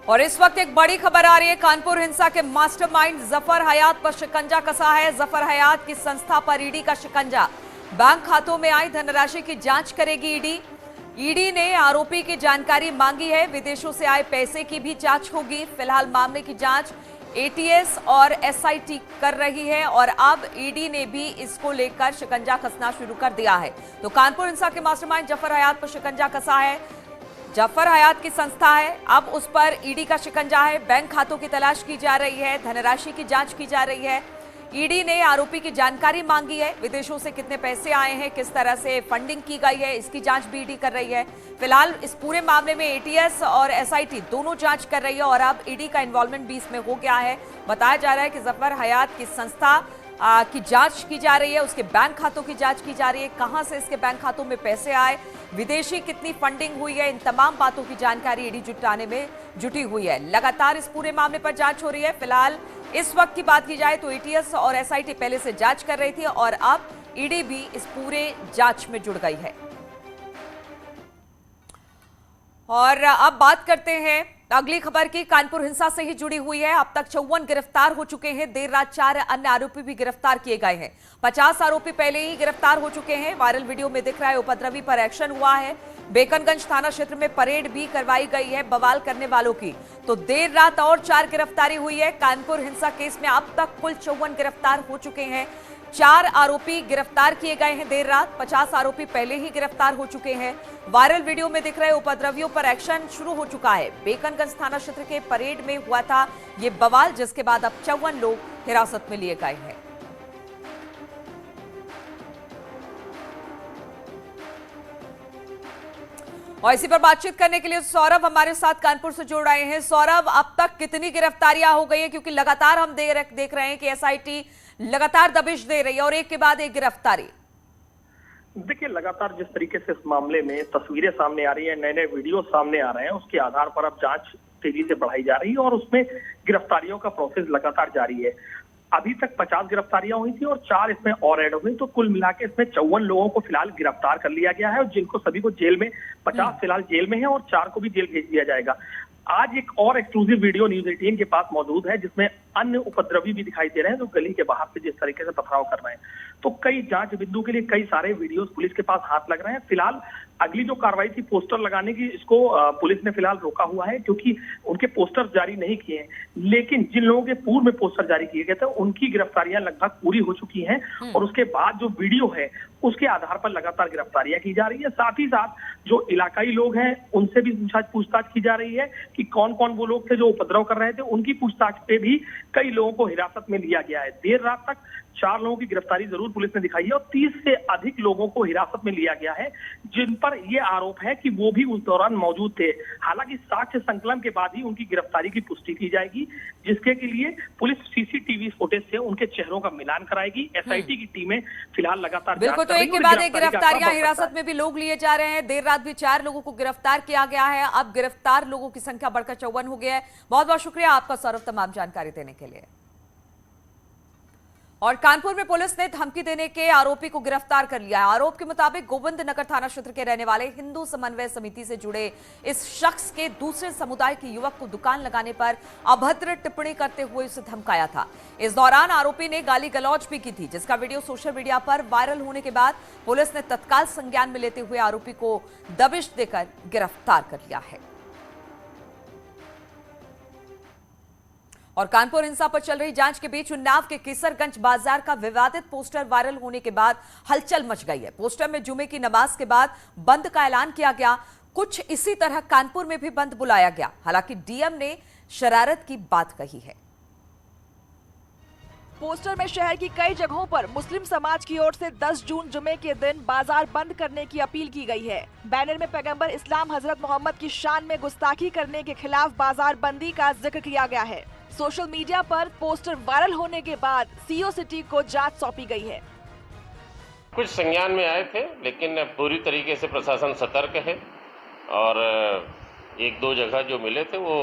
और इस वक्त एक बड़ी खबर आ रही है। कानपुर हिंसा के मास्टरमाइंड जफर हयात पर शिकंजा कसा है। जफर हयात की संस्था पर ईडी का शिकंजा। बैंक खातों में आई धनराशि की जांच करेगी ईडी। ईडी ने आरोपी की जानकारी मांगी है। विदेशों से आए पैसे की भी जांच होगी। फिलहाल मामले की जांच एटीएस और एसआईटी कर रही है और अब ईडी ने भी इसको लेकर शिकंजा कसना शुरू कर दिया है। तो कानपुर हिंसा के मास्टरमाइंड जफर हयात पर शिकंजा कसा है। जफर हयात की संस्था है, अब उस पर ईडी का शिकंजा है। बैंक खातों की तलाश की जा रही है, धनराशि की जांच की जा रही है। ईडी ने आरोपी की जानकारी मांगी है। विदेशों से कितने पैसे आए हैं, किस तरह से फंडिंग की गई है, इसकी जांच भी ईडी कर रही है। फिलहाल इस पूरे मामले में एटीएस और एसआईटी दोनों जांच कर रही है और अब ईडी का इन्वॉल्वमेंट भी इसमें हो गया है। बताया जा रहा है कि जफर हयात की संस्था की जांच की जा रही है, उसके बैंक खातों की जांच की जा रही है, कहां से इसके बैंक खातों में पैसे आए, विदेशी कितनी फंडिंग हुई है, इन तमाम बातों की जानकारी ईडी जुटाने में जुटी हुई है। लगातार इस पूरे मामले पर जांच हो रही है। फिलहाल इस वक्त की बात की जाए तो एटीएस और एसआईटी पहले से जांच कर रही थी और अब ईडी भी इस पूरे जांच में जुड़ गई है। और अब बात करते हैं अगली खबर की। कानपुर हिंसा से ही जुड़ी हुई है। अब तक 54 गिरफ्तार हो चुके हैं। देर रात 4 अन्य आरोपी भी गिरफ्तार किए गए हैं। 50 आरोपी पहले ही गिरफ्तार हो चुके हैं। वायरल वीडियो में दिख रहा है उपद्रवी पर एक्शन हुआ है। बेकनगंज थाना क्षेत्र में परेड भी करवाई गई है बवाल करने वालों की। तो देर रात और 4 गिरफ्तारी हुई है। कानपुर हिंसा केस में अब तक कुल 54 गिरफ्तार हो चुके हैं। 4 आरोपी गिरफ्तार किए गए हैं देर रात। 50 आरोपी पहले ही गिरफ्तार हो चुके हैं। वायरल वीडियो में दिख रहे उपद्रवियों पर एक्शन शुरू हो चुका है। बेकनगंज थाना क्षेत्र के परेड में हुआ था ये बवाल, जिसके बाद अब 54 लोग हिरासत में लिए गए हैं। और इसी पर बातचीत करने के लिए सौरभ हमारे साथ कानपुर से जुड़ रहे हैं। सौरभ, अब तक कितनी गिरफ्तारियां हो गई हैं? क्योंकि लगातार हम देख रहे हैं कि एसआईटी लगातार दबिश दे रही है और एक के बाद एक गिरफ्तारी। देखिए, लगातार जिस तरीके से इस मामले में तस्वीरें सामने आ रही है, नए नए वीडियो सामने आ रहे हैं, उसके आधार पर अब जांच तेजी से बढ़ाई जा रही है और उसमें गिरफ्तारियों का प्रोसेस लगातार जारी है। अभी तक 50 गिरफ्तारियां हुई थी और 4 इसमें और ऐड हुई, तो कुल मिला के इसमें 54 लोगों को फिलहाल गिरफ्तार कर लिया गया है और जिनको सभी को जेल में 50 फिलहाल जेल में है और 4 को भी जेल भेज दिया जाएगा। आज एक और एक्सक्लूसिव वीडियो न्यूज 18 के पास मौजूद है जिसमें अन्य उपद्रवी भी दिखाई दे रहे हैं जो गली के बाहर से जिस तरीके से पथराव कर रहे हैं। तो कई जांच बिंदु के लिए कई सारे वीडियोस पुलिस के पास हाथ लग रहे हैं। फिलहाल अगली जो कार्रवाई थी पोस्टर लगाने की, इसको पुलिस ने फिलहाल रोका हुआ है क्योंकि उनके पोस्टर जारी नहीं किए हैं। लेकिन जिन लोगों के पूर्व में पोस्टर जारी किए गए थे उनकी गिरफ्तारियां लगभग पूरी हो चुकी हैं और उसके बाद जो वीडियो है उसके आधार पर लगातार गिरफ्तारियां की जा रही है। साथ ही साथ जो इलाकाई लोग हैं उनसे भी पूछताछ की जा रही है कि कौन कौन वो लोग थे जो उपद्रव कर रहे थे। उनकी पूछताछ पे भी कई लोगों को हिरासत में लिया गया है। देर रात तक 4 लोगों की गिरफ्तारी जरूर पुलिस ने दिखाई है और 30 से अधिक लोगों को हिरासत में लिया गया है जिन पर यह आरोप है कि वो भी उस दौरान मौजूद थे। हालांकि साक्ष्य संकलन के बाद ही उनकी गिरफ्तारी की पुष्टि की जाएगी, जिसके के लिए पुलिस सीसीटीवी फुटेज से उनके चेहरों का मिलान कराएगी। एसआईटी की टीमें फिलहाल लगातार बिल्कुल, तो एक के बाद एक गिरफ्तारियां, हिरासत में भी लोग लिए जा रहे हैं। देर रात भी 4 लोगों को गिरफ्तार किया गया है। अब गिरफ्तार लोगों की संख्या बढ़कर 54 हो गया है। बहुत बहुत शुक्रिया आपका सौरभ तमाम जानकारी देने के लिए। और कानपुर में पुलिस ने धमकी देने के आरोपी को गिरफ्तार कर लिया है। आरोप के मुताबिक गोविंद नगर थाना क्षेत्र के रहने वाले हिंदू समन्वय समिति से जुड़े इस शख्स के दूसरे समुदाय के युवक को दुकान लगाने पर अभद्र टिप्पणी करते हुए उसे धमकाया था। इस दौरान आरोपी ने गाली गलौज भी की थी, जिसका वीडियो सोशल मीडिया पर वायरल होने के बाद पुलिस ने तत्काल संज्ञान में लेते हुए आरोपी को दबिश देकर गिरफ्तार कर लिया है। और कानपुर हिंसा पर चल रही जांच के बीच उन्नाव के केसरगंज बाजार का विवादित पोस्टर वायरल होने के बाद हलचल मच गई है। पोस्टर में जुमे की नमाज के बाद बंद का ऐलान किया गया। कुछ इसी तरह कानपुर में भी बंद बुलाया गया। हालांकि डीएम ने शरारत की बात कही है। पोस्टर में शहर की कई जगहों पर मुस्लिम समाज की ओर से 10 जून जुमे के दिन बाजार बंद करने की अपील की गई है। बैनर में पैगंबर इस्लाम हजरत मोहम्मद की शान में गुस्ताखी करने के खिलाफ बाजार बंदी का जिक्र किया गया है। सोशल मीडिया पर पोस्टर वायरल होने के बाद सीओ सिटी को जांच सौंपी गई है। कुछ संज्ञान में आए थे लेकिन पूरी तरीके से प्रशासन सतर्क है और 1-2 जगह जो मिले थे वो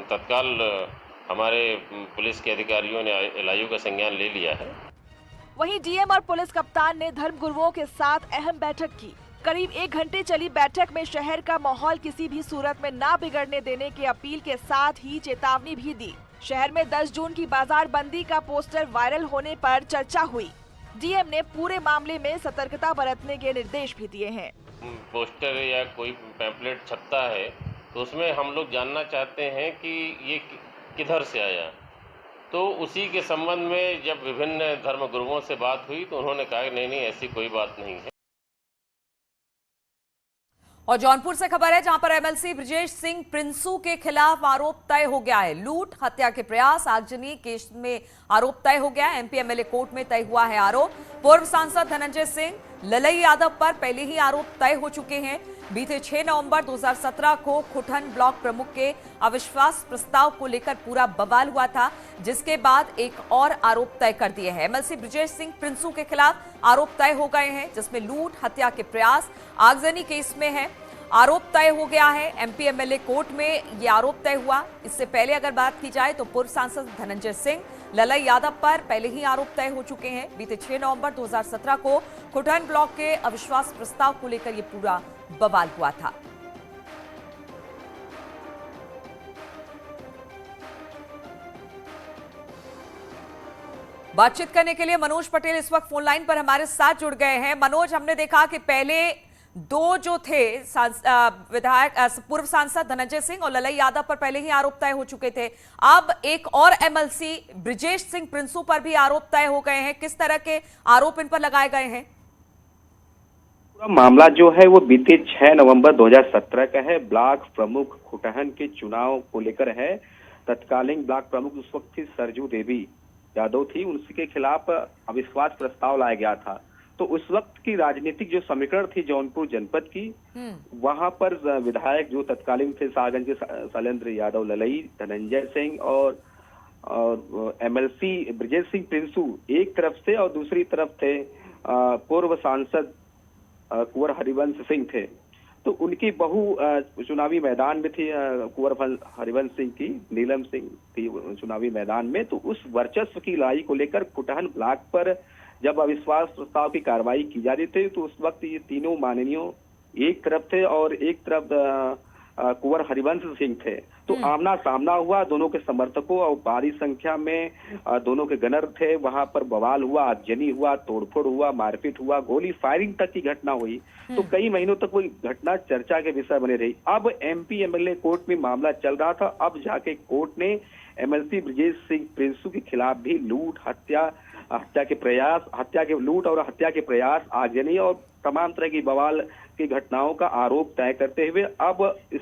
तत्काल हमारे पुलिस के अधिकारियों ने एलआईयू का संज्ञान ले लिया है। वहीं डीएम और पुलिस कप्तान ने धर्मगुरुओं के साथ अहम बैठक की। करीब 1 घंटे चली बैठक में शहर का माहौल किसी भी सूरत में ना बिगड़ने देने की अपील के साथ ही चेतावनी भी दी। शहर में 10 जून की बाजार बंदी का पोस्टर वायरल होने पर चर्चा हुई। डीएम ने पूरे मामले में सतर्कता बरतने के निर्देश भी दिए हैं। पोस्टर या कोई पैम्पलेट छपता है तो उसमें हम लोग जानना चाहते हैं कि ये किधर से आया। तो उसी के संबंध में जब विभिन्न धर्मगुरुओं से बात हुई तो उन्होंने कहा कि नहीं ऐसी कोई बात नहीं है। और जौनपुर से खबर है, जहां पर एमएलसी ब्रजेश सिंह प्रिंसू के खिलाफ आरोप तय हो गया है। लूट, हत्या के प्रयास, आगजनी केस में आरोप तय हो गया है। एमपी एमएलए कोर्ट में तय हुआ है आरोप। पूर्व सांसद धनंजय सिंह, ललई यादव पर पहले ही आरोप तय हो चुके हैं। बीते 6 नवंबर 2017 को खुटन ब्लॉक प्रमुख के अविश्वास प्रस्ताव को लेकर पूरा बवाल हुआ था, जिसके बाद एक और आरोप तय कर दिए हैं। एमएलसी ब्रजेश सिंह प्रिंसू के खिलाफ आरोप तय हो गए हैं, जिसमें लूट, हत्या के प्रयास, आगजनी केस में है। आरोप तय हो गया है। एमपी एमएलए कोर्ट में यह आरोप तय हुआ। इससे पहले अगर बात की जाए तो पूर्व सांसद धनंजय सिंह, ललई यादव पर पहले ही आरोप तय हो चुके हैं। बीते 6 नवंबर 2017 को खुटन ब्लॉक के अविश्वास प्रस्ताव को लेकर यह पूरा बवाल हुआ था। बातचीत करने के लिए मनोज पटेल इस वक्त फोन लाइन पर हमारे साथ जुड़ गए हैं। मनोज, हमने देखा कि पहले दो जो थे विधायक, पूर्व सांसद धनंजय सिंह और ललई यादव पर पहले ही आरोप तय हो चुके थे। अब एक और एमएलसी ब्रजेश सिंह प्रिंसू पर भी आरोप तय हो गए हैं। किस तरह के आरोप इन पर लगाए गए हैं? पूरा मामला जो है वो बीते 6 नवंबर 2017 का है। ब्लॉक प्रमुख खुटहन के चुनाव को लेकर है। तत्कालीन ब्लॉक प्रमुख उस वक्त थी सरजू देवी यादव थी, उनके खिलाफ अविश्वास प्रस्ताव लाया गया था। तो उस वक्त की राजनीतिक जो समीकरण थी जौनपुर जनपद की, वहां पर विधायक जो तत्कालीन थे साहगंज के शैलेंद्र यादव, ललई, धनंजय सिंह और एमएलसी ब्रजेश सिंह प्रिंसू एक तरफ से और दूसरी तरफ थे पूर्व सांसद कुंवर हरिवंश सिंह थे। तो उनकी बहू चुनावी मैदान में थी, कुंवर हरिवंश सिंह की नीलम सिंह थी चुनावी मैदान में। तो उस वर्चस्व की लड़ाई को लेकर खुटहन ब्लॉक पर जब अविश्वास प्रस्ताव की कार्रवाई की जा रही थी तो उस वक्त ये तीनों माननीयों एक तरफ थे और एक तरफ कुंवर हरिवंश सिंह थे। तो आमना सामना हुआ दोनों के समर्थकों और भारी संख्या में दोनों के गनर थे। वहां पर बवाल हुआ, आगजनी हुआ, तोड़फोड़ हुआ, मारपीट हुआ, गोली फायरिंग तक की घटना हुई। तो कई महीनों तक वो घटना चर्चा के विषय बने रही। अब एमपी एमएलए कोर्ट में मामला चल रहा था। अब जाके कोर्ट ने एमएलसी ब्रजेश सिंह प्रिंसू के खिलाफ भी लूट, हत्या के लूट और हत्या के प्रयास, आगजनी और तमाम तरह की बवाल की घटनाओं का आरोप तय करते हुए अब इस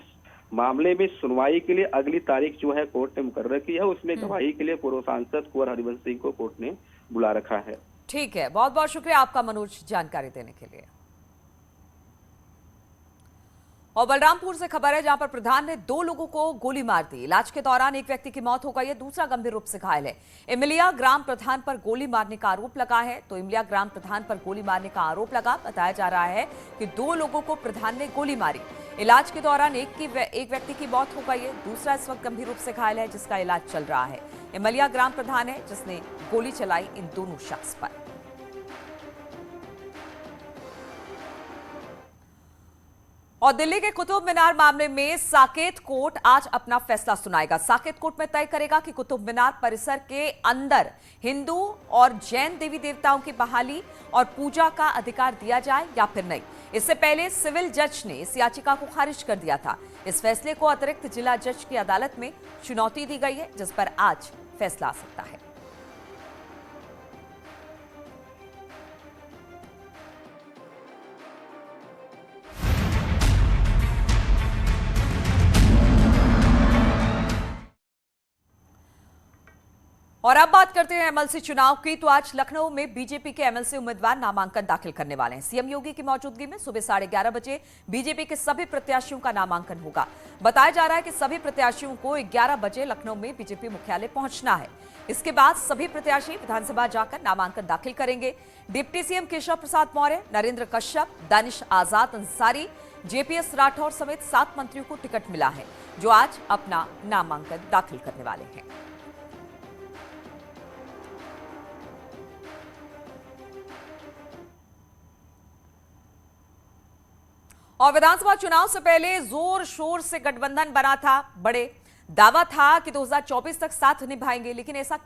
मामले में सुनवाई के लिए अगली तारीख जो है कोर्ट ने मुकर्रर की है। उसमें गवाही के लिए पूर्व सांसद कुंवर हरिवंश सिंह को कोर्ट ने बुला रखा है। ठीक है, बहुत बहुत शुक्रिया आपका मनोज जानकारी देने के लिए। और बलरामपुर से खबर है, जहां पर प्रधान ने 2 लोगों को गोली मार दी। इलाज के दौरान एक व्यक्ति की मौत हो गई है, दूसरा गंभीर रूप से घायल है। इमलिया ग्राम प्रधान पर गोली मारने का आरोप लगा है। तो इमलिया ग्राम प्रधान पर गोली मारने का आरोप लगा। बताया जा रहा है कि 2 लोगों को प्रधान ने गोली मारी। इलाज के दौरान एक व्यक्ति की मौत हो गई है, दूसरा इस वक्त गंभीर रूप से घायल है, जिसका इलाज चल रहा है। इमलिया ग्राम प्रधान है जिसने गोली चलाई इन दोनों शख्स पर। और दिल्ली के कुतुब मीनार मामले में साकेत कोर्ट आज अपना फैसला सुनाएगा। साकेत कोर्ट में तय करेगा कि कुतुब मीनार परिसर के अंदर हिंदू और जैन देवी देवताओं की बहाली और पूजा का अधिकार दिया जाए या फिर नहीं। इससे पहले सिविल जज ने इस याचिका को खारिज कर दिया था। इस फैसले को अतिरिक्त जिला जज की अदालत में चुनौती दी गई है, जिस पर आज फैसला आ सकता है। और अब बात करते हैं एमएलसी चुनाव की। तो आज लखनऊ में बीजेपी के एमएलसी उम्मीदवार नामांकन दाखिल करने वाले हैं। सीएम योगी की मौजूदगी में सुबह 11:30 बजे बीजेपी के सभी प्रत्याशियों का नामांकन होगा। बताया जा रहा है कि सभी प्रत्याशियों को 11 बजे लखनऊ में बीजेपी मुख्यालय पहुंचना है। इसके बाद सभी प्रत्याशी विधानसभा जाकर नामांकन दाखिल करेंगे। डिप्टी सीएम केशव प्रसाद मौर्य, नरेंद्र कश्यप, दानिश आजाद अंसारी, जेपीएस राठौर समेत 7 मंत्रियों को टिकट मिला है, जो आज अपना नामांकन दाखिल करने वाले हैं। और विधानसभा चुनाव से पहले जोर शोर से गठबंधन बना था। बड़े दावा था कि 2024 तक साथ निभाएंगे, लेकिन ऐसा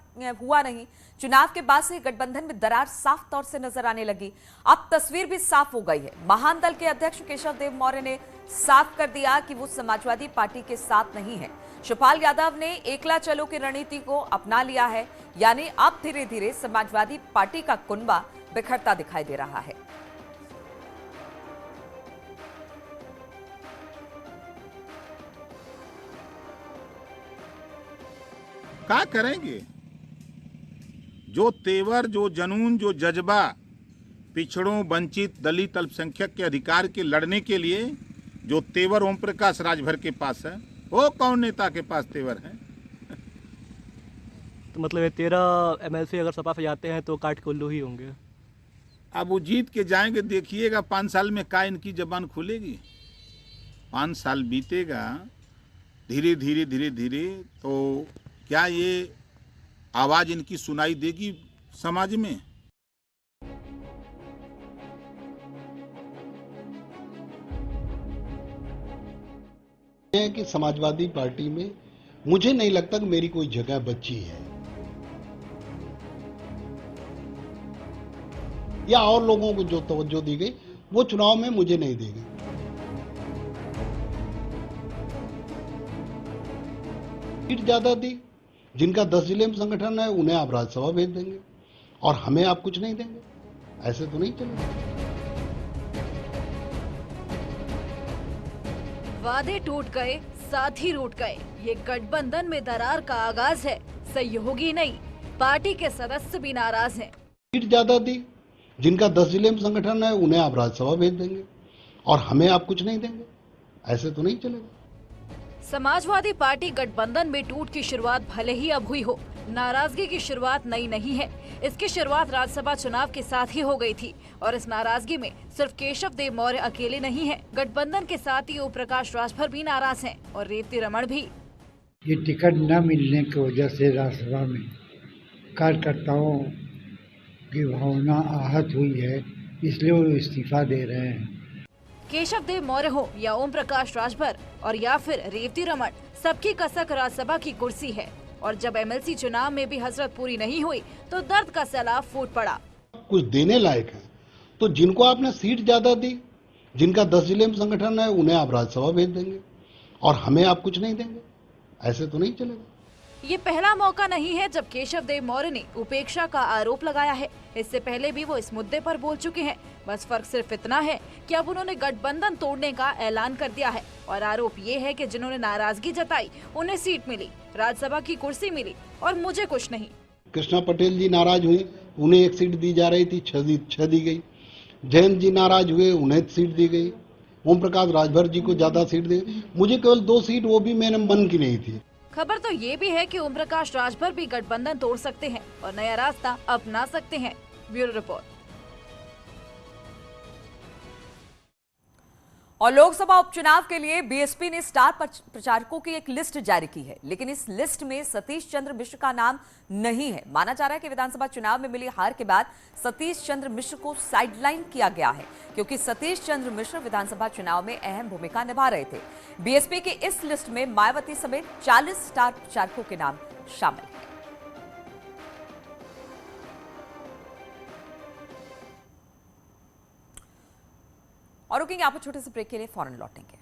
हुआ नहीं। चुनाव के बाद से गठबंधन में दरार साफ तौर से नजर आने लगी। अब तस्वीर भी साफ हो गई है। महान दल के अध्यक्ष केशव देव मौर्य ने साफ कर दिया कि वो समाजवादी पार्टी के साथ नहीं है। शिवपाल यादव ने एकला चलो की रणनीति को अपना लिया है, यानी अब धीरे धीरे समाजवादी पार्टी का कुनबा बिखरता दिखाई दे रहा है। क्या करेंगे? जो तेवर, जो जनून, जो जज्बा पिछड़ों, वंचित, दलित, अल्पसंख्यक के अधिकार के लड़ने के लिए जो तेवर ओम प्रकाश राजभर के पास है, वो कौन नेता के पास तेवर है? तो मतलब ये 13 MLC अगर सपा से जाते हैं तो काट के उल्लू ही होंगे। अब वो जीत के जाएंगे, देखिएगा 5 साल में क्या इनकी जबान खुलेगी। 5 साल बीतेगा, धीरे धीरे धीरे धीरे, तो क्या ये आवाज इनकी सुनाई देगी समाज में? है कि समाजवादी पार्टी में मुझे नहीं लगता कि मेरी कोई जगह बची है, या और लोगों को जो तवज्जो दी गई वो चुनाव में मुझे नहीं दी गई। सीट ज्यादा दी, जिनका 10 जिले में संगठन है उन्हें आप राज्यसभा भेज देंगे और हमें आप कुछ नहीं देंगे, ऐसे तो नहीं चलेगा। वादे टूट गए, साथी रूठ गए। ये गठबंधन में दरार का आगाज है। सहयोगी नहीं, पार्टी के सदस्य भी नाराज हैं। सीट ज्यादा दी, जिनका 10 जिले में संगठन है उन्हें आप राज्यसभा भेज देंगे और हमें आप कुछ नहीं देंगे, ऐसे तो नहीं चलेगा। समाजवादी पार्टी गठबंधन में टूट की शुरुआत भले ही अब हुई हो, नाराजगी की शुरुआत नई नहीं है। इसकी शुरुआत राज्यसभा चुनाव के साथ ही हो गई थी और इस नाराजगी में सिर्फ केशव देव मौर्य अकेले नहीं हैं। गठबंधन के साथ ही ओम प्रकाश राजभर भी नाराज हैं और रेवती रमण भी। ये टिकट न मिलने की वजह से राज्यसभा में कार्यकर्ताओं की भावना आहत हुई है, इसलिए वो इस्तीफा दे रहे हैं। केशव देव मौर्य हो या ओम प्रकाश राजभर और या फिर रेवती रमण, सबकी कसक राज्यसभा की कुर्सी है। और जब MLC चुनाव में भी हसरत पूरी नहीं हुई तो दर्द का सैलाब फूट पड़ा। कुछ देने लायक है तो जिनको आपने सीट ज्यादा दी, जिनका 10 जिले में संगठन है उन्हें आप राज्यसभा भेज देंगे और हमें आप कुछ नहीं देंगे, ऐसे तो नहीं चलेगा। ये पहला मौका नहीं है जब केशव देव मौर्य ने उपेक्षा का आरोप लगाया है। इससे पहले भी वो इस मुद्दे पर बोल चुके हैं। बस फर्क सिर्फ इतना है कि अब उन्होंने गठबंधन तोड़ने का ऐलान कर दिया है और आरोप ये है कि जिन्होंने नाराजगी जताई उन्हें सीट मिली, राज्यसभा की कुर्सी मिली और मुझे कुछ नहीं। कृष्णा पटेल जी नाराज हुए, उन्हें 1 सीट दी जा रही थी, 6 दी गई। जयंत जी नाराज हुए, उन्हें सीट दी गई। ओम प्रकाश राजभर जी को ज्यादा सीट दी, मुझे केवल 2 सीट, वो भी मेरे मन की नहीं थी। खबर तो ये भी है कि ओम प्रकाश राजभर भी गठबंधन तोड़ सकते हैं और नया रास्ता अपना सकते हैं। Bureau report. और लोकसभा उपचुनाव के लिए बीएसपी ने स्टार प्रचारकों की एक लिस्ट जारी की है, लेकिन इस लिस्ट में सतीश चंद्र मिश्र का नाम नहीं है। माना जा रहा है कि विधानसभा चुनाव में मिली हार के बाद सतीश चंद्र मिश्र को साइडलाइन किया गया है, क्योंकि सतीश चंद्र मिश्र विधानसभा चुनाव में अहम भूमिका निभा रहे थे। बीएसपी की इस लिस्ट में मायावती समेत 40 स्टार प्रचारकों के नाम शामिल हैं। और रुकेंगे आप छोटे से ब्रेक के लिए, फौरन लौटेंगे।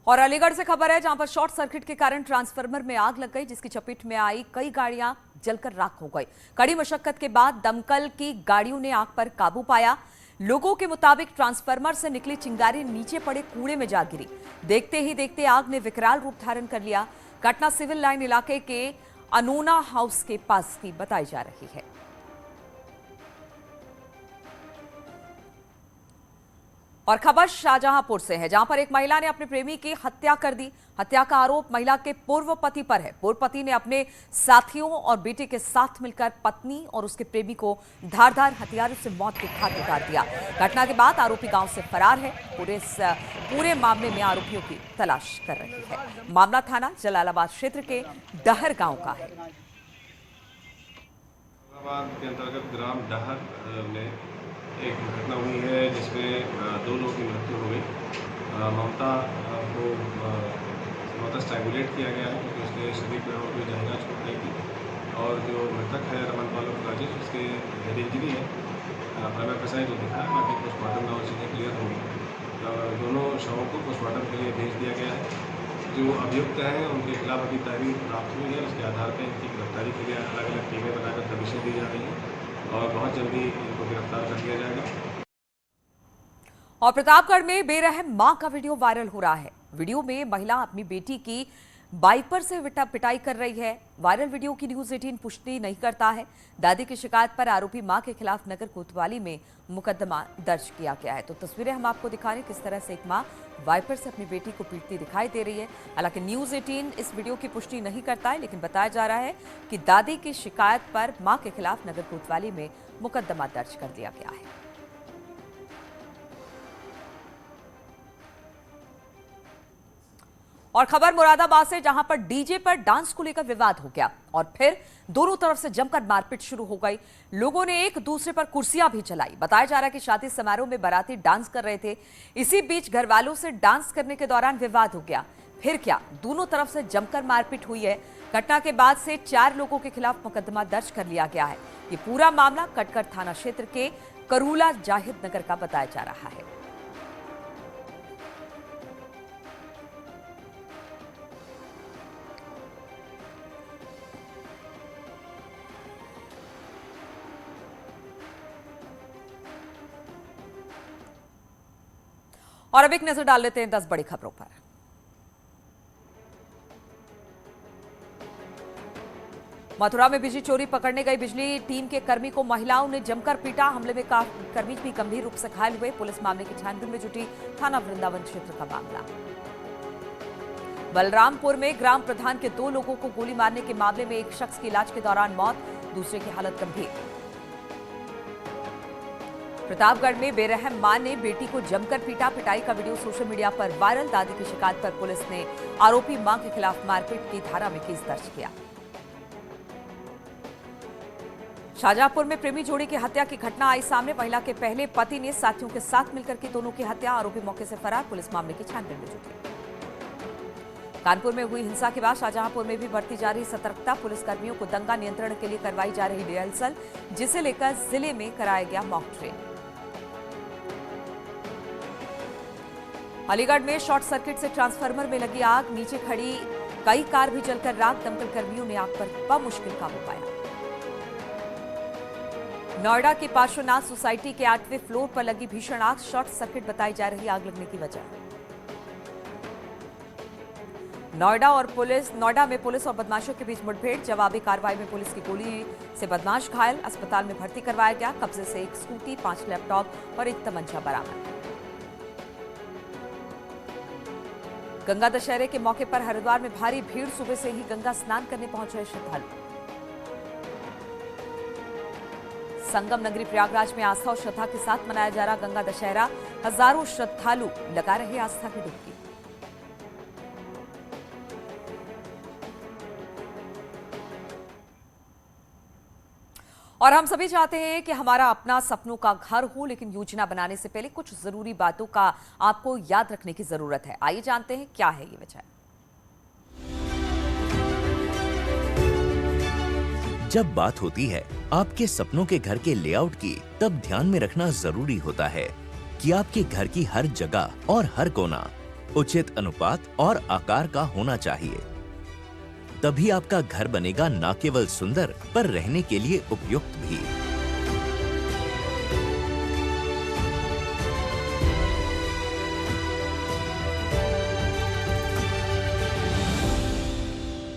और अलीगढ़ से खबर है, जहां पर शॉर्ट सर्किट के कारण ट्रांसफार्मर में आग लग गई, जिसकी चपेट में आई कई गाड़ियां जलकर राख हो गई। कड़ी मशक्कत के बाद दमकल की गाड़ियों ने आग पर काबू पाया। लोगों के मुताबिक ट्रांसफार्मर से निकली चिंगारी नीचे पड़े कूड़े में जा गिरी। देखते ही देखते आग ने विकराल रूप धारण कर लिया। घटना सिविल लाइन इलाके के अनोना हाउस के पास की बताई जा रही है। और खबर शाहजहांपुर से है, जहां पर एक महिला ने अपने प्रेमी की हत्या कर दी। हत्या का आरोप महिला के पूर्व पति पर है। पूर्व पति ने अपने साथियों और बेटे के साथ मिलकर पत्नी और उसके प्रेमी को धारदार हथियारों से मौत के घाट उतार दिया। घटना के बाद आरोपी गांव से फरार है। पूरे मामले में आरोपियों की तलाश कर रही है। मामला थाना जलालाबाद क्षेत्र के डहर गांव का है। के अंतर्गत ग्राम डहर में एक घटना हुई है जिसमें 2 लोगों की मृत्यु हो गई। ममता को स्ट्रैंगुलेट किया गया है क्योंकि उसके शरीर में और कोई जहरीला चोट नहीं थी। और जो मृतक है रमन पालो राजेश, उसके हेड इंजरी है, प्राइमरी पेशाई तो दिखा है, बाकी पोस्टमार्टम में और चीज़ें क्लियर होंगी। दोनों शवों को पोस्टमार्टम के लिए भेज दिया गया है। जो अभियुक्त हैं उनके खिलाफ अभी तहरीर प्राप्त हुई है, उसके आधार पर इनकी गिरफ्तारी के लिए अलग अलग टीमें बनाकर तफ्तीशें दी जा रही हैं और बहुत जल्दी इनको गिरफ्तार कर दिया जाएगा। और प्रतापगढ़ में बेरहम मां का वीडियो वायरल हो रहा है। वीडियो में महिला अपनी बेटी की बाइपर से पिटाई कर रही है। वायरल वीडियो की न्यूज़ 18 पुष्टि नहीं करता है। दादी की शिकायत पर आरोपी मां के खिलाफ नगर कोतवाली में मुकदमा दर्ज किया गया है। तो तस्वीरें हम आपको दिखा रहे हैं किस तरह से एक मां वाइपर से अपनी बेटी को पीटती दिखाई दे रही है। हालांकि न्यूज़ 18 इस वीडियो की पुष्टि नहीं करता है, लेकिन बताया जा रहा है कि दादी की शिकायत पर मां के खिलाफ नगर कोतवाली में मुकदमा दर्ज कर दिया गया है। और खबर मुरादाबाद से, जहां पर डीजे पर डांस को लेकर विवाद हो गया और फिर दोनों तरफ से जमकर मारपीट शुरू हो गई। लोगों ने एक दूसरे पर कुर्सियां भी चलाई। बताया जा रहा है कि शादी समारोह में बाराती डांस कर रहे थे। इसी बीच घर वालों से डांस करने के दौरान विवाद हो गया। फिर क्या, दोनों तरफ से जमकर मारपीट हुई है। घटना के बाद से 4 लोगों के खिलाफ मुकदमा दर्ज कर लिया गया है। ये पूरा मामला कटकर थाना क्षेत्र के करूला जाहिद नगर का बताया जा रहा है। और अब एक नजर डाल लेते हैं 10 बड़ी खबरों पर। मथुरा में बिजली चोरी पकड़ने गई बिजली टीम के कर्मी को महिलाओं ने जमकर पीटा। हमले में कर्मी भी गंभीर रूप से घायल हुए। पुलिस मामले की छानबीन में जुटी। थाना वृंदावन क्षेत्र का मामला। बलरामपुर में ग्राम प्रधान के 2 लोगों को गोली मारने के मामले में एक शख्स की इलाज के दौरान मौत, दूसरे की हालत गंभीर। प्रतापगढ़ में बेरहम मां ने बेटी को जमकर पीटा। पिटाई का वीडियो सोशल मीडिया पर वायरल। दादी की शिकायत पर पुलिस ने आरोपी मां के खिलाफ मारपीट की धारा में केस दर्ज किया। शाहजहांपुर में प्रेमी जोड़ी की हत्या की घटना आई सामने। महिला के पहले पति ने साथियों के साथ मिलकर की दोनों की हत्या। आरोपी मौके से फरार। पुलिस मामले की छानबीन में जुटी। कानपुर में हुई हिंसा के बाद शाहजहांपुर में भी बढ़ती जा रही सतर्कता। पुलिसकर्मियों को दंगा नियंत्रण के लिए करवाई जा रही रिहर्सल, जिसे लेकर जिले में कराया गया मॉक ड्रिल। अलीगढ़ में शॉर्ट सर्किट से ट्रांसफार्मर में लगी आग। नीचे खड़ी कई कार भी जलकर राख। दमकल कर्मियों ने आग पर बमुश्किल काबू पाया। नोएडा के पार्श्वनाथ सोसाइटी के 8वें फ्लोर पर लगी भीषण आग। शॉर्ट सर्किट बताई जा रही आग लगने की वजह। नोएडा में पुलिस और बदमाशों के बीच मुठभेड़। जवाबी कार्रवाई में पुलिस की गोली से बदमाश घायल। अस्पताल में भर्ती करवाया गया। कब्जे से एक स्कूटी, 5 लैपटॉप और एक तमंचा बरामद। गंगा दशहरे के मौके पर हरिद्वार में भारी भीड़। सुबह से ही गंगा स्नान करने पहुंचे श्रद्धालु। संगम नगरी प्रयागराज में आस्था और श्रद्धा के साथ मनाया जा रहा गंगा दशहरा। हजारों श्रद्धालु लगा रहे आस्था की डुबकी। और हम सभी चाहते हैं कि हमारा अपना सपनों का घर हो, लेकिन योजना बनाने से पहले कुछ जरूरी बातों का आपको याद रखने की जरूरत है। आइए जानते हैं क्या है ये वजह। जब बात होती है आपके सपनों के घर के लेआउट की, तब ध्यान में रखना जरूरी होता है कि आपके घर की हर जगह और हर कोना उचित अनुपात और आकार का होना चाहिए। तभी आपका घर बनेगा न केवल सुंदर, पर रहने के लिए उपयुक्त भी।